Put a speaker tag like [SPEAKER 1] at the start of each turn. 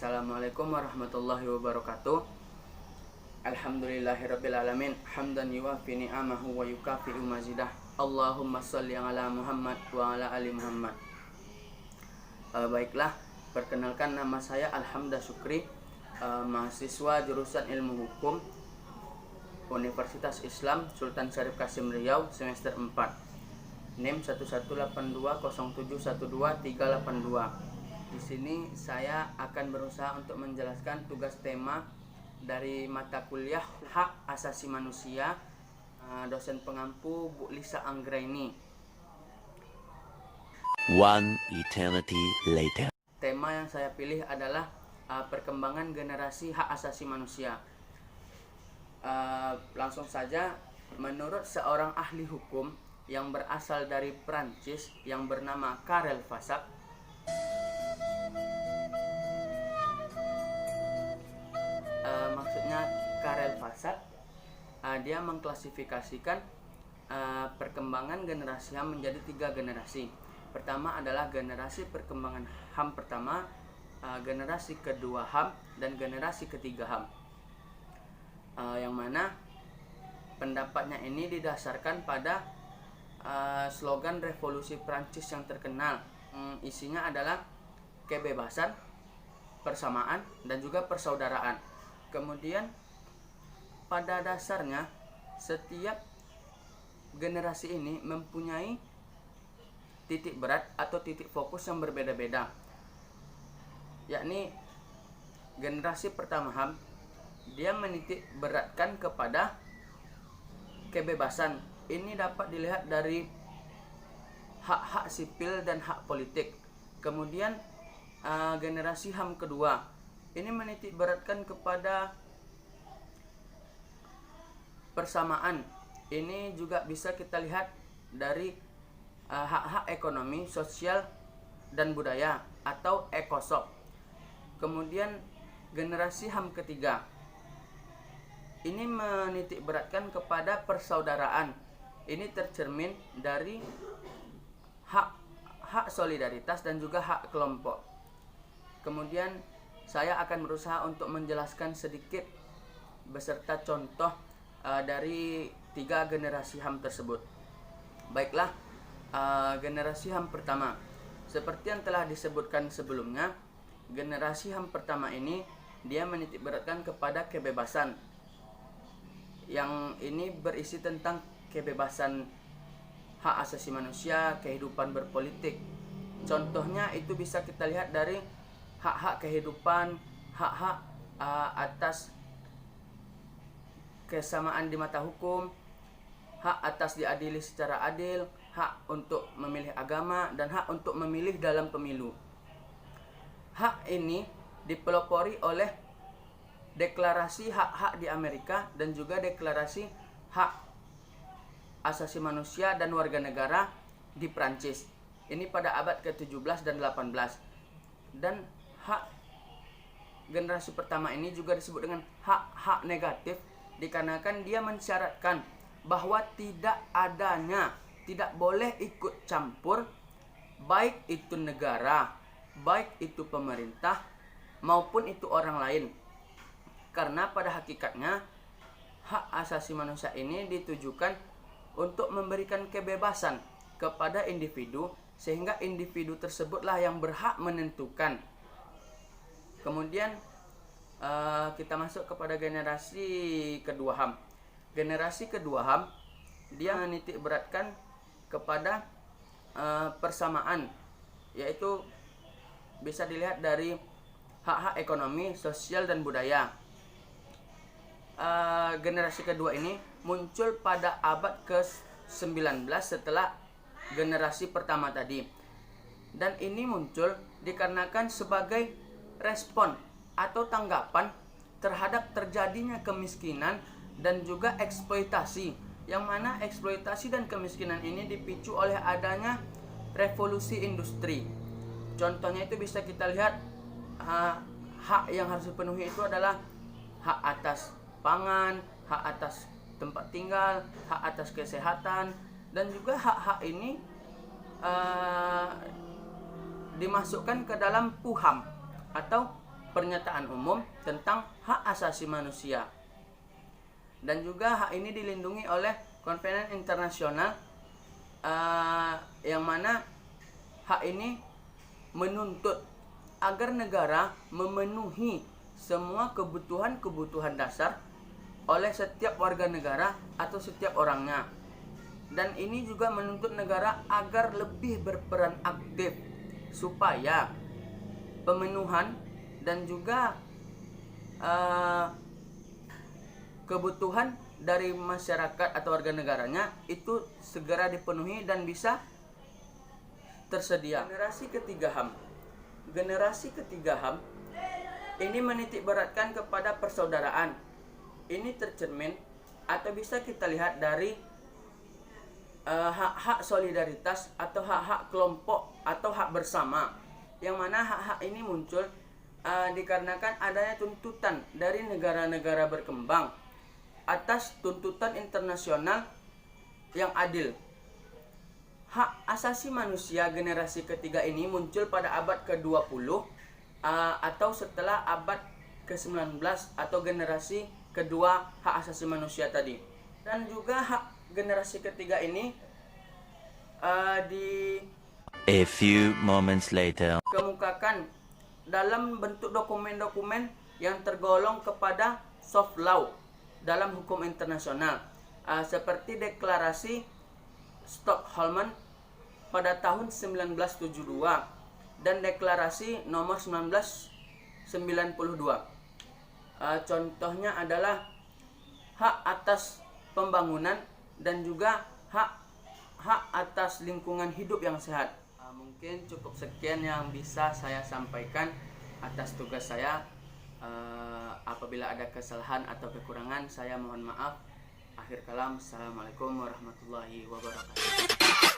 [SPEAKER 1] Assalamualaikum warahmatullahi wabarakatuh. Alhamdulillahirrabbilalamin. Hamdan yuwafi ni'amahu wa yukafi'u mazidah. Allahumma sholli ala Muhammad wa ala ali Muhammad. Baiklah, perkenalkan nama saya Alhamda Syukri, mahasiswa jurusan Ilmu Hukum Universitas Islam Sultan Syarif Kasim Riau semester 4. NIM 11820712 382. Di sini saya akan berusaha untuk menjelaskan tugas tema dari mata kuliah Hak Asasi Manusia, dosen pengampu Bu Lisa Anggraini.
[SPEAKER 2] One eternity later.
[SPEAKER 1] Tema yang saya pilih adalah perkembangan generasi hak asasi manusia. Langsung saja, menurut seorang ahli hukum yang berasal dari Prancis yang bernama Karel Vassac, Karel Vassac, dia mengklasifikasikan perkembangan generasi HAM menjadi 3 generasi. Pertama adalah generasi perkembangan HAM pertama, generasi kedua HAM, dan generasi ketiga HAM. Yang mana pendapatnya ini didasarkan pada slogan revolusi Prancis yang terkenal. Isinya adalah kebebasan, persamaan, dan juga persaudaraan. Kemudian pada dasarnya setiap generasi ini mempunyai titik berat atau titik fokus yang berbeda-beda. Yakni generasi pertama HAM, dia menitik beratkan kepada kebebasan. Ini dapat dilihat dari hak-hak sipil dan hak politik. Kemudian generasi HAM kedua ini menitik beratkan kepada persamaan. Ini juga bisa kita lihat dari hak-hak ekonomi, sosial, dan budaya atau ECOSOC. Kemudian generasi HAM ketiga ini menitik beratkan kepada persaudaraan. Ini tercermin dari hak solidaritas dan juga hak kelompok. Kemudian saya akan berusaha untuk menjelaskan sedikit beserta contoh dari 3 generasi HAM tersebut. Baiklah, generasi HAM pertama. Seperti yang telah disebutkan sebelumnya, generasi HAM pertama ini dia menitik beratkan kepada kebebasan. Yang ini berisi tentang kebebasan hak asasi manusia, kehidupan berpolitik. Contohnya itu bisa kita lihat dari hak-hak kehidupan, hak-hak atas kesamaan di mata hukum, hak atas diadili secara adil, hak untuk memilih agama, dan hak untuk memilih dalam pemilu. Hak ini dipelopori oleh deklarasi hak-hak di Amerika dan juga deklarasi hak asasi manusia dan warga negara di Prancis. Ini pada abad ke-17 dan 18. Dan hak generasi pertama ini juga disebut dengan hak-hak negatif, dikarenakan dia mensyaratkan bahwa tidak boleh ikut campur, baik itu negara, baik itu pemerintah, maupun itu orang lain. Karena pada hakikatnya hak asasi manusia ini ditujukan untuk memberikan kebebasan kepada individu, sehingga individu tersebutlah yang berhak menentukan. Kemudian kita masuk kepada generasi kedua HAM. Generasi kedua HAM dia menitik beratkan kepada persamaan, yaitu bisa dilihat dari hak-hak ekonomi, sosial, dan budaya. Generasi kedua ini muncul pada abad ke-19 setelah generasi pertama tadi. Dan ini muncul dikarenakan sebagai respon atau tanggapan terhadap terjadinya kemiskinan dan juga eksploitasi, yang mana eksploitasi dan kemiskinan ini dipicu oleh adanya revolusi industri. Contohnya itu bisa kita lihat, hak yang harus dipenuhi itu adalah hak atas pangan, hak atas tempat tinggal, hak atas kesehatan, dan juga hak-hak ini dimasukkan ke dalam PUHAM atau pernyataan umum tentang hak asasi manusia. Dan juga hak ini dilindungi oleh Konvensi Internasional yang mana hak ini menuntut agar negara memenuhi semua kebutuhan-kebutuhan dasar oleh setiap warga negara atau setiap orangnya. Dan ini juga menuntut negara agar lebih berperan aktif supaya pemenuhan dan juga kebutuhan dari masyarakat atau warga negaranya itu segera dipenuhi dan bisa tersedia. Generasi ketiga HAM. Generasi ketiga HAM ini menitik beratkan kepada persaudaraan. Ini tercermin atau bisa kita lihat dari hak-hak solidaritas atau hak-hak kelompok atau hak bersama, yang mana hak-hak ini muncul dikarenakan adanya tuntutan dari negara-negara berkembang atas tuntutan internasional yang adil. Hak asasi manusia generasi ketiga ini muncul pada abad ke-20 atau setelah abad ke-19 atau generasi kedua hak asasi manusia tadi. Dan juga hak generasi ketiga ini
[SPEAKER 2] A few moments later.
[SPEAKER 1] dikemukakan dalam bentuk dokumen-dokumen yang tergolong kepada soft law dalam hukum internasional, seperti deklarasi Stockholm pada tahun 1972 dan deklarasi nomor 1992. Contohnya adalah hak atas pembangunan dan juga hak atas lingkungan hidup yang sehat. Mungkin cukup sekian yang bisa saya sampaikan atas tugas saya. Apabila ada kesalahan atau kekurangan, saya mohon maaf. Akhir kalam, assalamualaikum warahmatullahi wabarakatuh.